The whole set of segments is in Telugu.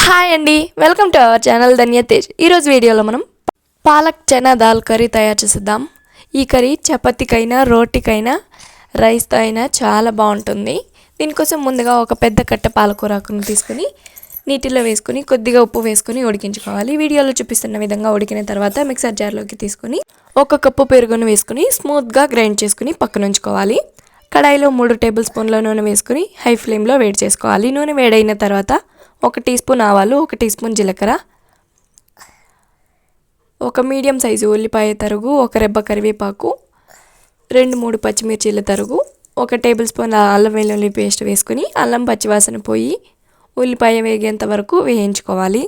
హాయ్ అండి, వెల్కమ్ టు అవర్ ఛానల్ ధన్య తేజ్. ఈరోజు వీడియోలో మనం పాలక్ చనా దాల్ కర్రీ తయారు చేద్దాం. ఈ కర్రీ చపాతీకైనా రోటీకైనా రైస్తో అయినా చాలా బాగుంటుంది. దీనికోసం ముందుగా ఒక పెద్ద కట్ట పాలకూరకును తీసుకుని నీటిలో వేసుకుని కొద్దిగా ఉప్పు వేసుకుని ఉడికించుకోవాలి. వీడియోలో చూపిస్తున్న విధంగా ఉడికిన తర్వాత మిక్సర్ జార్లోకి తీసుకుని 1 కప్పు పెరుగును వేసుకుని స్మూత్గా గ్రైండ్ చేసుకుని పక్కన ఉంచుకోవాలి. కడాయిలో 3 టేబుల్ స్పూన్ల నూనె వేసుకుని హై ఫ్లేమ్లో వేడి చేసుకోవాలి. నూనె వేడైన తర్వాత 1 టీ స్పూన్ ఆవాలు, 1 టీ స్పూన్ జీలకర్ర, 1 మీడియం సైజు ఉల్లిపాయ తరుగు, 1 రెబ్బ కరివేపాకు, 2-3 పచ్చిమిర్చీల తరుగు, 1 టేబుల్ స్పూన్ అల్లం వెల్లుల్లి పేస్ట్ వేసుకుని అల్లం పచ్చివాసన పోయి ఉల్లిపాయ వేగేంత వరకు వేయించుకోవాలి.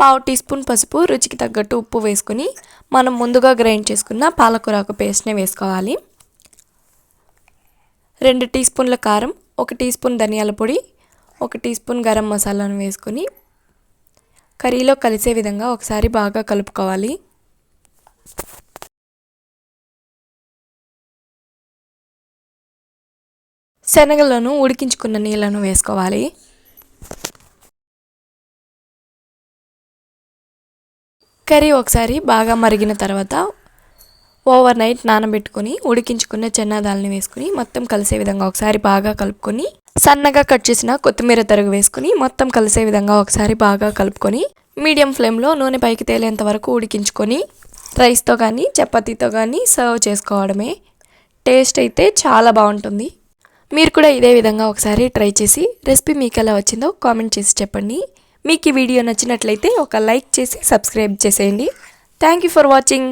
పావు టీ స్పూన్ పసుపు, రుచికి తగ్గట్టు ఉప్పు వేసుకుని మనం ముందుగా గ్రైండ్ చేసుకున్న పాలకూరకు పేస్ట్ని వేసుకోవాలి. 2 టీ స్పూన్ల కారం, 1 టీ స్పూన్ ధనియాల పొడి, 1 టీ స్పూన్ గరం మసాలాను వేసుకొని కర్రీలో కలిసే విధంగా ఒకసారి బాగా కలుపుకోవాలి. శనగలను ఉడికించుకున్న నీళ్ళను వేసుకోవాలి. కర్రీ ఒకసారి బాగా మరిగిన తర్వాత ఓవర్ నైట్ నానబెట్టుకుని ఉడికించుకున్న చెన్నా దాల్ని వేసుకుని మొత్తం కలిసే విధంగా ఒకసారి బాగా కలుపుకొని సన్నగా కట్ చేసిన కొత్తిమీర తరుగు వేసుకుని మొత్తం కలిసే విధంగా ఒకసారి బాగా కలుపుకొని మీడియం ఫ్లేమ్లో నూనె పైకి తేలేంత వరకు ఉడికించుకొని రైస్తో కానీ చపాతీతో కానీ సర్వ్ చేసుకోవడమే. టేస్ట్ అయితే చాలా బాగుంటుంది. మీరు కూడా ఇదే విధంగా ఒకసారి ట్రై చేసి రెసిపీ మీకు ఎలా వచ్చిందో కామెంట్ చేసి చెప్పండి. మీకు ఈ వీడియో నచ్చినట్లయితే ఒక లైక్ చేసి సబ్స్క్రైబ్ చేసేయండి. Thank you for watching.